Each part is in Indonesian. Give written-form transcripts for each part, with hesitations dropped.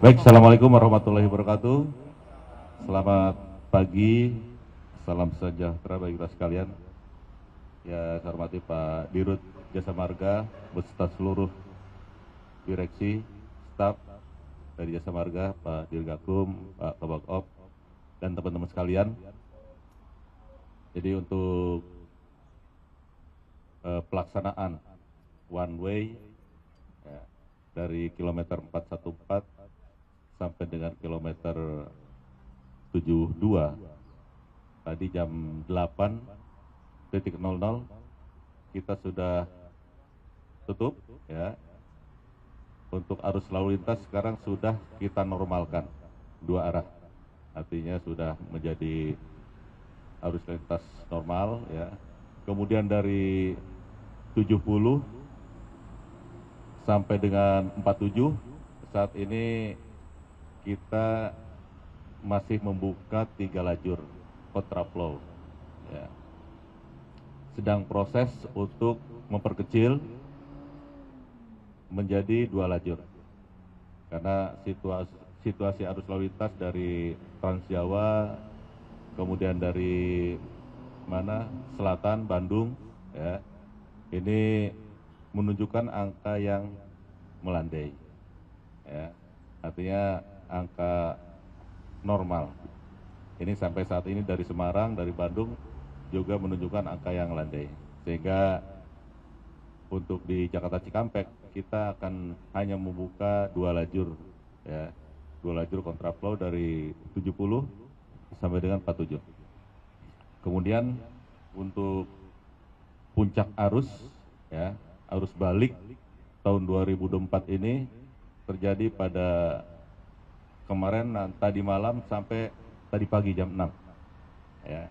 Baik, Assalamualaikum warahmatullahi wabarakatuh. Selamat pagi, salam sejahtera bagi kita sekalian. Ya, saya hormati Pak Dirut Jasa Marga beserta seluruh direksi, staf dari Jasa Marga, Pak Dirgakum, Pak Kabak Op, dan teman-teman sekalian. Jadi untuk pelaksanaan one way ya, dari kilometer 414 sampai dengan kilometer 72 tadi jam 8.00 kita sudah tutup ya. Untuk arus lalu lintas sekarang sudah kita normalkan dua arah, artinya sudah menjadi arus lintas normal ya. Kemudian dari 70 sampai dengan 47 saat ini kita masih membuka 3 lajur kontraflow ya. Sedang proses untuk memperkecil menjadi 2 lajur karena situasi arus lalu lintas dari Trans Jawa, kemudian dari selatan Bandung ya, ini menunjukkan angka yang melandai ya, artinya angka normal. Ini sampai saat ini dari Semarang, dari Bandung juga menunjukkan angka yang landai. Sehingga untuk di Jakarta Cikampek kita akan hanya membuka 2 lajur ya, 2 lajur kontraflow dari 70 sampai dengan 47. Kemudian untuk puncak arus ya, arus balik tahun 2024 ini terjadi pada kemarin tadi malam sampai tadi pagi jam 6 ya,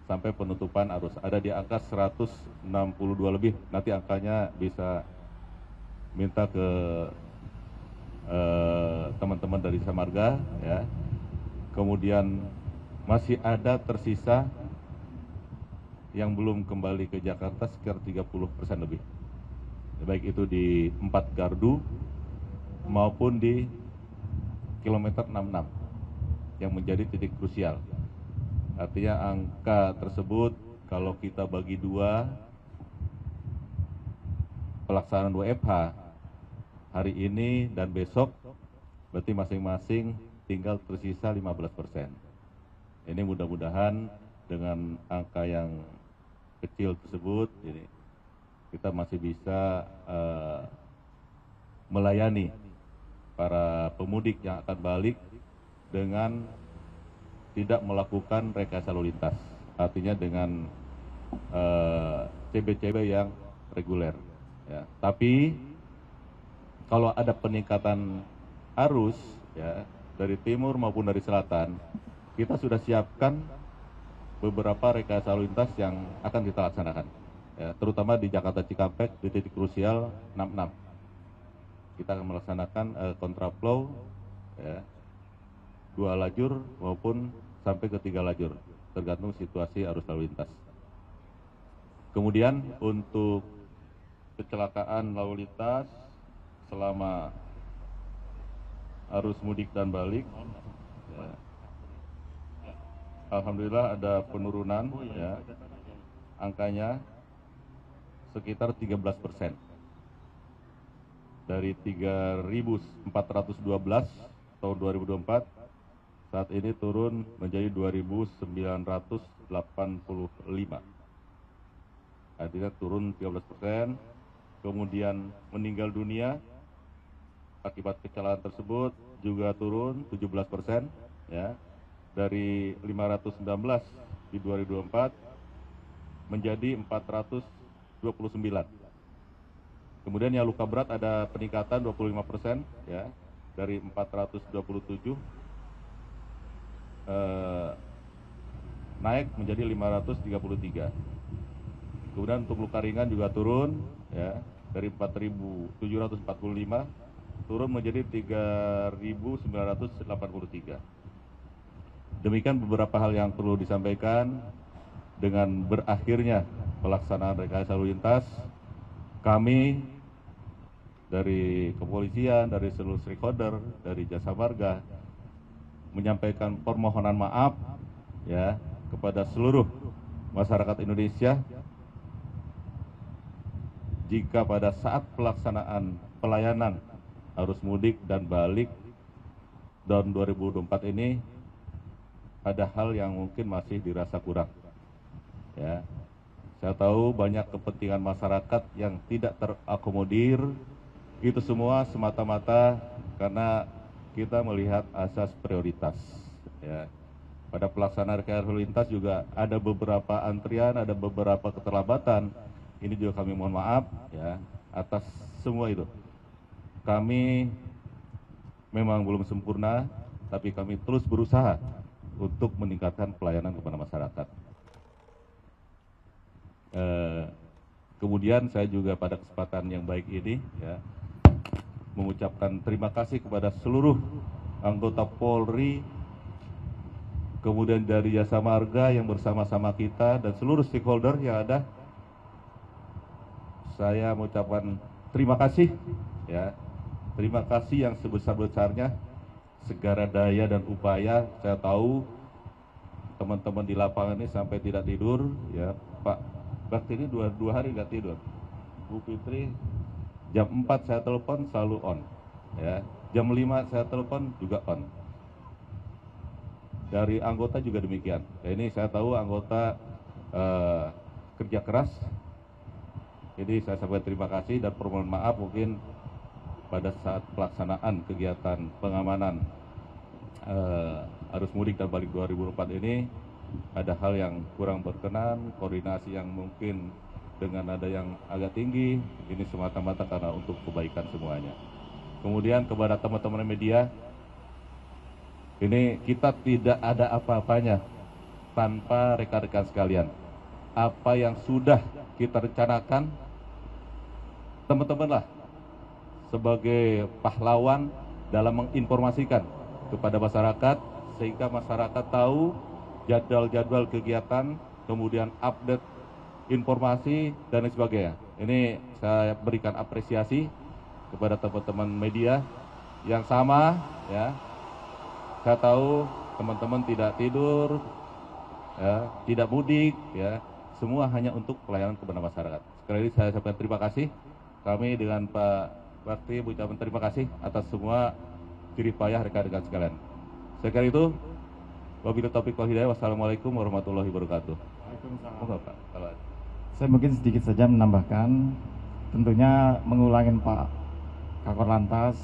sampai penutupan arus ada di angka 162 lebih. Nanti angkanya bisa minta ke teman-teman dari Jasa Marga ya. Kemudian masih ada tersisa yang belum kembali ke Jakarta sekitar 30% lebih, baik itu di 4 gardu maupun di kilometer 66 yang menjadi titik krusial. Artinya angka tersebut kalau kita bagi 2 pelaksanaan WFH hari ini dan besok, berarti masing-masing tinggal tersisa 15%. Ini mudah-mudahan dengan angka yang kecil tersebut ini kita masih bisa melayani para pemudik yang akan balik dengan tidak melakukan rekayasa lalu lintas, artinya dengan CB-CB yang reguler ya. Tapi kalau ada peningkatan arus ya dari timur maupun dari selatan, kita sudah siapkan beberapa rekayasa lalu lintas yang akan kita laksanakan ya, terutama di Jakarta Cikampek di titik krusial 66. Kita akan melaksanakan kontraflow ya, 2 lajur maupun sampai ke 3 lajur tergantung situasi arus lalu lintas. Kemudian untuk kecelakaan lalu lintas selama arus mudik dan balik ya, alhamdulillah ada penurunan ya, angkanya sekitar 13%. Dari 3.412 tahun 2024 saat ini turun menjadi 2.985. Artinya turun 13%. Kemudian meninggal dunia akibat kecelakaan tersebut juga turun 17% ya, dari 519 di 2024 menjadi 429. Kemudian yang luka berat ada peningkatan 25% ya, dari 427 naik menjadi 533. Kemudian untuk luka ringan juga turun ya, dari 4.745 turun menjadi 3.983. Demikian beberapa hal yang perlu disampaikan. Dengan berakhirnya pelaksanaan rekayasa lalu lintas, kami dari kepolisian, dari seluruh stakeholder, dari Jasa Marga menyampaikan permohonan maaf ya kepada seluruh masyarakat Indonesia jika pada saat pelaksanaan pelayanan arus mudik dan balik tahun 2024 ini ada hal yang mungkin masih dirasa kurang. Ya, saya tahu banyak kepentingan masyarakat yang tidak terakomodir. Itu semua semata-mata karena kita melihat asas prioritas. Ya. Pada pelaksanaan rekayasa lalu lintas juga ada beberapa antrian, ada beberapa keterlambatan. Ini juga kami mohon maaf ya atas semua itu. Kami memang belum sempurna, tapi kami terus berusaha untuk meningkatkan pelayanan kepada masyarakat. Kemudian saya juga pada kesempatan yang baik ini ya mengucapkan terima kasih kepada seluruh anggota Polri, kemudian dari Jasa Marga yang bersama-sama kita dan seluruh stakeholder yang ada. Saya mengucapkan terima kasih ya. Terima kasih yang sebesar-besarnya, segala daya dan upaya. Saya tahu teman-teman di lapangan ini sampai tidak tidur ya. Pak Bakti ini dua hari nggak tidur. Bu Fitri jam 4 saya telepon selalu on ya. Jam 5 saya telepon juga on. Dari anggota juga demikian. Nah, ini saya tahu anggota kerja keras. Jadi saya sampaikan terima kasih dan permohonan maaf mungkin pada saat pelaksanaan kegiatan pengamanan arus mudik dan balik 2024 ini ada hal yang kurang berkenan, koordinasi yang mungkin dengan nada yang agak tinggi, ini semata-mata karena untuk kebaikan semuanya. Kemudian kepada teman-teman media, ini kita tidak ada apa-apanya tanpa rekan-rekan sekalian. Apa yang sudah kita rencanakan, teman-teman lah sebagai pahlawan dalam menginformasikan kepada masyarakat sehingga masyarakat tahu jadwal-jadwal kegiatan, kemudian update informasi dan lain sebagainya. Ini saya berikan apresiasi kepada teman-teman media yang sama ya. Saya tahu teman-teman tidak tidur ya, tidak mudik ya. Semua hanya untuk pelayanan kepada masyarakat. Sekali lagi saya sampaikan terima kasih. Kami dengan Pak Bakti mengucapkan terima kasih atas semua jerih payah rekan-rekan sekalian. Sekali itu, wabillahi taufiq wal hidayah. Wassalamualaikum warahmatullahi wabarakatuh. Waalaikumsalam. Saya mungkin sedikit saja menambahkan, tentunya mengulangin Pak Kakor Lantas,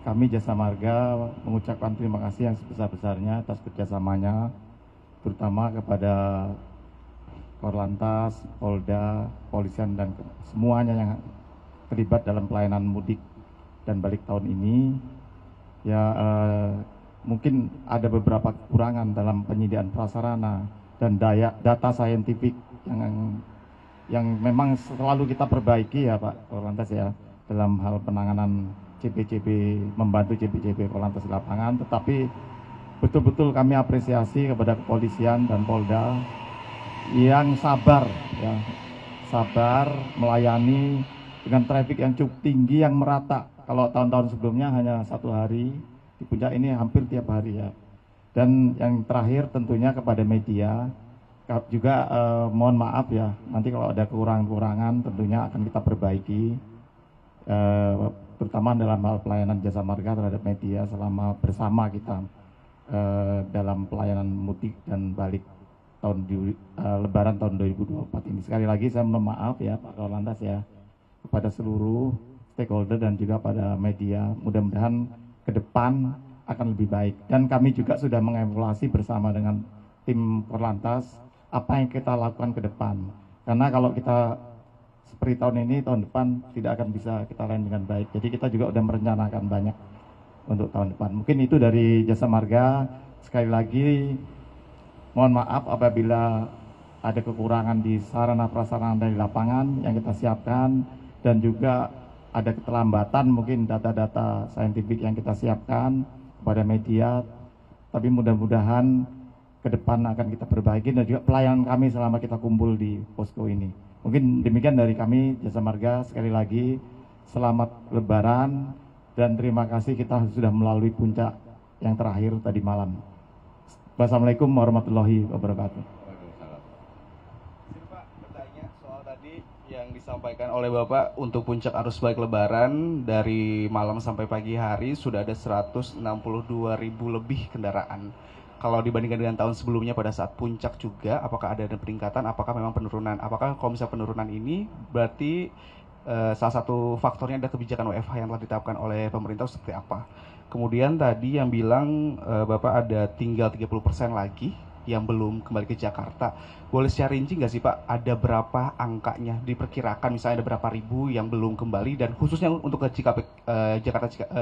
kami Jasa Marga mengucapkan terima kasih yang sebesar-besarnya atas kerjasamanya, terutama kepada Korlantas, Polda, Polisian dan semuanya yang terlibat dalam pelayanan mudik dan balik tahun ini. Ya mungkin ada beberapa kekurangan dalam penyediaan prasarana dan data saintifik yang memang selalu kita perbaiki ya Pak Korlantas ya dalam hal penanganan CP-CP, membantu CP-CP Korlantas di lapangan. Tetapi betul-betul kami apresiasi kepada kepolisian dan Polda yang sabar ya, sabar melayani dengan traffic yang cukup tinggi yang merata. Kalau tahun-tahun sebelumnya hanya 1 hari, di puncak ini hampir tiap hari ya. Dan yang terakhir tentunya kepada media juga mohon maaf ya, nanti kalau ada kekurangan-kekurangan tentunya akan kita perbaiki, terutama dalam hal pelayanan Jasa Marga terhadap media selama bersama kita dalam pelayanan mudik dan balik Lebaran tahun 2024 ini. Sekali lagi saya mohon maaf ya Pak Korlantas ya kepada seluruh stakeholder dan juga pada media. Mudah-mudahan ke depan akan lebih baik. Dan kami juga sudah mengevaluasi bersama dengan tim Korlantas apa yang kita lakukan ke depan. Karena kalau kita seperti tahun ini, tahun depan tidak akan bisa kita lain dengan baik. Jadi kita juga sudah merencanakan banyak untuk tahun depan. Mungkin itu dari Jasa Marga. Sekali lagi mohon maaf apabila ada kekurangan di sarana prasarana dari lapangan yang kita siapkan, dan juga ada keterlambatan mungkin data-data saintifik yang kita siapkan kepada media. Tapi mudah-mudahan ke depan akan kita perbaiki dan juga pelayanan kami selama kita kumpul di posko ini. Mungkin demikian dari kami Jasa Marga. Sekali lagi selamat Lebaran, dan terima kasih kita sudah melalui puncak yang terakhir tadi malam. Wassalamualaikum warahmatullahi wabarakatuh. Pak, bertanya soal tadi yang disampaikan oleh Bapak untuk puncak arus balik Lebaran dari malam sampai pagi hari sudah ada 162.000 lebih kendaraan. Kalau dibandingkan dengan tahun sebelumnya pada saat puncak juga, apakah ada peningkatan? Apakah memang penurunan? Apakah kalau misalnya penurunan ini berarti salah satu faktornya ada kebijakan WFH yang telah ditetapkan oleh pemerintah seperti apa? Kemudian tadi yang bilang Bapak ada tinggal 30% lagi yang belum kembali ke Jakarta. Boleh secara rinci nggak sih Pak, ada berapa angkanya diperkirakan, misalnya ada berapa ribu yang belum kembali, dan khususnya untuk ke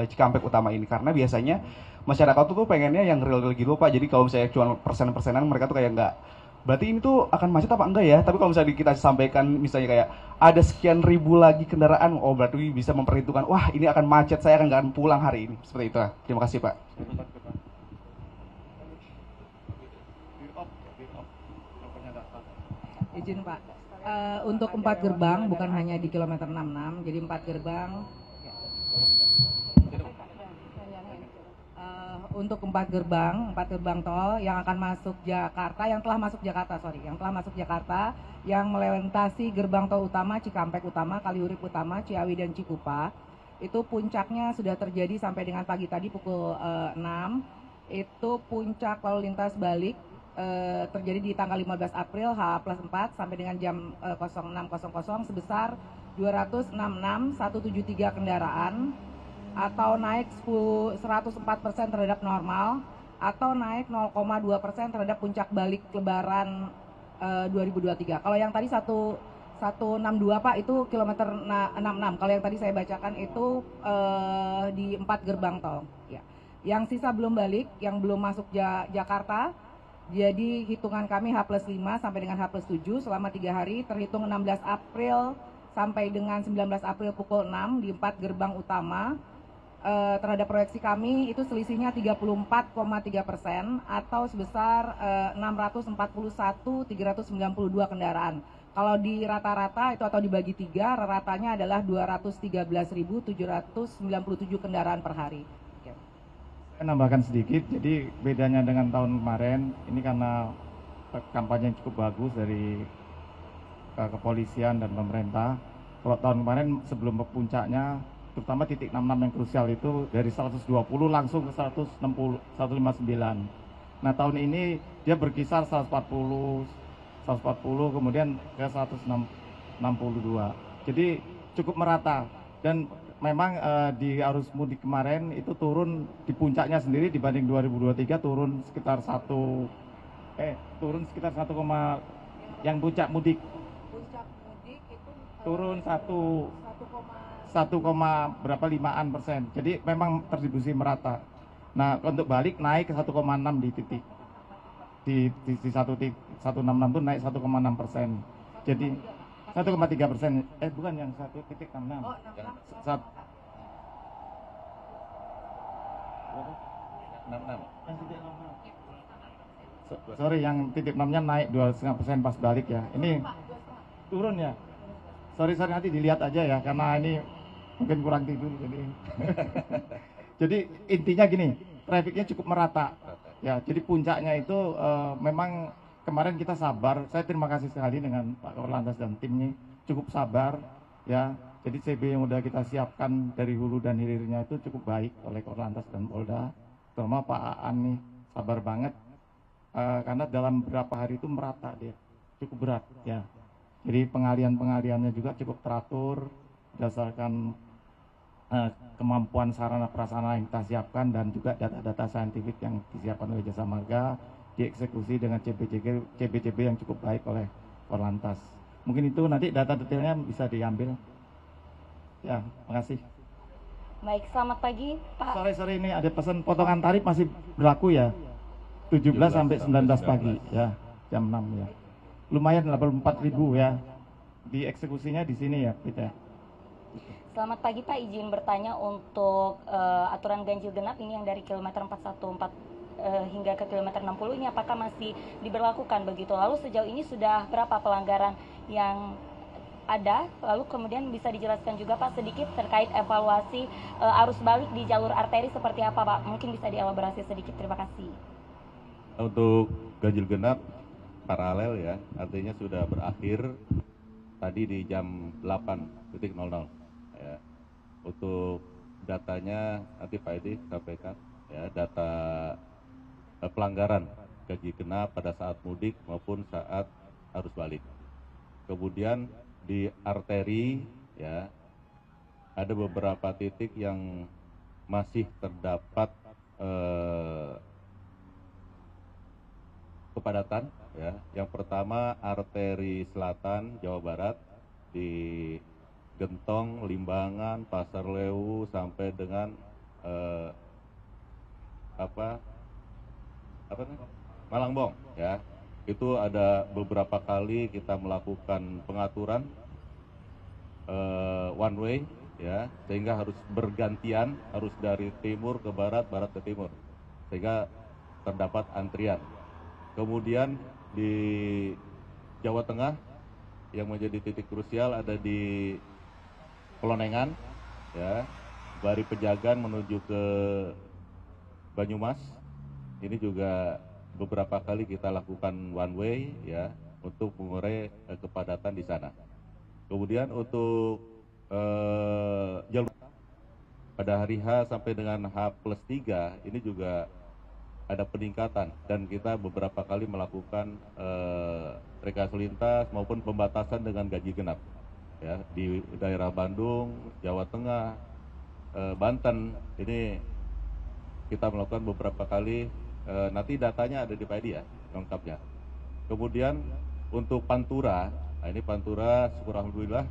Cikampek utama ini, karena biasanya masyarakat tuh pengennya yang real-real gitu Pak, jadi kalau misalnya cuma persenan-persenan mereka tuh kayak nggak, berarti ini tuh akan macet apa enggak ya, tapi kalau misalnya kita sampaikan misalnya kayak ada sekian ribu lagi kendaraan, oh berarti bisa memperhitungkan, wah ini akan macet, saya akan nggak akan pulang hari ini, seperti itu. Terima kasih Pak. Izin Pak, untuk 4 gerbang, bukan hanya di kilometer 66, jadi 4 gerbang. Untuk 4 gerbang tol yang akan masuk Jakarta, yang telah masuk Jakarta, yang melintasi gerbang tol utama Cikampek Utama, Kaliurip Utama, Ciawi dan Cikupa, itu puncaknya sudah terjadi sampai dengan pagi tadi pukul 6. Itu puncak lalu lintas balik terjadi di tanggal 15 April H+4 sampai dengan jam 06.00 sebesar 266.173 kendaraan, atau naik 104% terhadap normal, atau naik 0,2% terhadap puncak balik Lebaran 2023. Kalau yang tadi 162 Pak, itu kilometer 66. Kalau yang tadi saya bacakan itu di 4 gerbang tol. Ya. Yang sisa belum balik, yang belum masuk Jakarta, jadi hitungan kami H+5 sampai dengan H+7 selama 3 hari, terhitung 16 April sampai dengan 19 April pukul 6 di 4 gerbang utama. Terhadap proyeksi kami itu selisihnya 34,3% atau sebesar 641.392 kendaraan. Kalau di rata-rata itu atau dibagi 3, ratanya adalah 213.797 kendaraan per hari. Saya nambahkan sedikit, jadi bedanya dengan tahun kemarin, ini karena kampanye yang cukup bagus dari kepolisian dan pemerintah. Kalau tahun kemarin sebelum puncaknya, terutama titik 66 yang krusial itu dari 120 langsung ke 159. Nah tahun ini dia berkisar 140 kemudian ke 162. Jadi cukup merata, dan memang di arus mudik kemarin itu turun di puncaknya sendiri dibanding 2023 turun sekitar 1, yang puncak mudik Itu turun 1, berapa 5%. Jadi memang terdistribusi merata. Nah untuk balik naik ke 1,6 di titik di 166 itu naik 1,6%. Jadi 1,3%. Bukan yang 1,66. Oh, 66. Sorry, yang titik 6-nya naik 2,5% pas balik ya. Ini turun ya. Sorry nanti dilihat aja ya, karena ini mungkin kurang tidur jadi. Jadi intinya gini, trafiknya cukup merata. Ya, jadi puncaknya itu memang kemarin kita sabar. Saya terima kasih sekali dengan Pak Korlantas dan timnya, cukup sabar ya. Jadi CB yang udah kita siapkan dari hulu dan hilirnya itu cukup baik oleh Korlantas dan Polda. Terutama Pak Aan nih sabar banget karena dalam beberapa hari itu merata dia, cukup berat ya. Jadi pengaliannya juga cukup teratur berdasarkan kemampuan sarana prasarana yang kita siapkan dan juga data-data saintifik yang disiapkan oleh Jasa Marga, dieksekusi dengan CBCB yang cukup baik oleh Korlantas. Mungkin itu nanti data detailnya bisa diambil. Ya, makasih. Baik, selamat pagi Pak. Sore ini ada pesan potongan tarif masih berlaku ya. 17 sampai 19 pagi ya, jam 6 ya. Lumayan 84.000 ya. Dieksekusinya di sini ya, kita. Selamat pagi Pak, izin bertanya untuk aturan ganjil genap ini yang dari kilometer 414 hingga ke kilometer 60 ini apakah masih diberlakukan begitu? Lalu sejauh ini sudah berapa pelanggaran yang ada, lalu kemudian bisa dijelaskan juga Pak sedikit terkait evaluasi arus balik di jalur arteri seperti apa Pak? Mungkin bisa dielaborasi sedikit, terima kasih. Untuk ganjil genap paralel ya, artinya sudah berakhir tadi di jam 8.00 ya. Untuk datanya nanti Pak Edi sampaikan ya, data pelanggaran ganjil genap pada saat mudik maupun saat arus balik. Kemudian di arteri ya, ada beberapa titik yang masih terdapat kepadatan ya. Yang pertama arteri selatan Jawa Barat di Gentong, Limbangan, Pasar Lewu sampai dengan Malangbong ya. Itu ada beberapa kali kita melakukan pengaturan one way ya, sehingga harus bergantian, harus dari timur ke barat, barat ke timur, sehingga terdapat antrian. Kemudian di Jawa Tengah yang menjadi titik krusial ada di Pelonengan ya, dari Pejagan menuju ke Banyumas. Ini juga beberapa kali kita lakukan one way ya, untuk mengurai kepadatan di sana. Kemudian untuk jalur pada hari H sampai dengan H+3 ini juga ada peningkatan, dan kita beberapa kali melakukan rekayasa lintas maupun pembatasan dengan ganjil genap ya, di daerah Bandung, Jawa Tengah, Banten. Ini kita melakukan beberapa kali, nanti datanya ada di Pak Edi ya, lengkapnya. Kemudian untuk Pantura, nah ini Pantura syukur alhamdulillah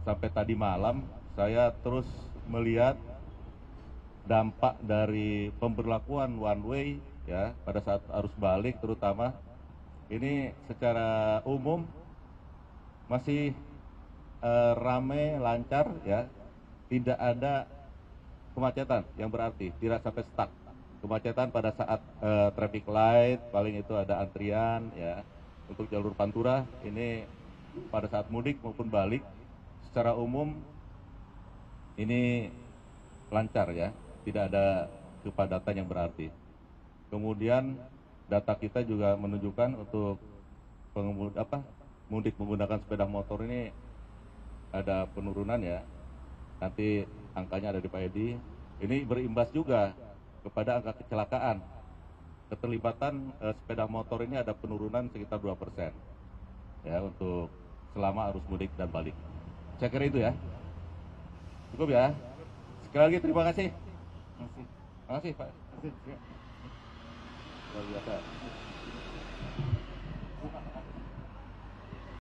sampai tadi malam saya terus melihat dampak dari pemberlakuan one way ya, pada saat arus balik terutama. Ini secara umum masih ramai, lancar ya, tidak ada kemacetan yang berarti, tidak sampai stuck. Kemacetan pada saat traffic light paling itu ada antrian ya. Untuk jalur Pantura ini pada saat mudik maupun balik secara umum ini lancar ya, tidak ada kepadatan yang berarti. Kemudian data kita juga menunjukkan untuk mudik menggunakan sepeda motor ini ada penurunan ya. Nanti angkanya ada di Pak Edi. Ini berimbas juga kepada angka kecelakaan. Keterlibatan sepeda motor ini ada penurunan sekitar 2% ya, untuk selama arus mudik dan balik. Saya kira itu ya. Cukup ya. Sekali lagi terima kasih. Terima kasih Pak. Luar biasa.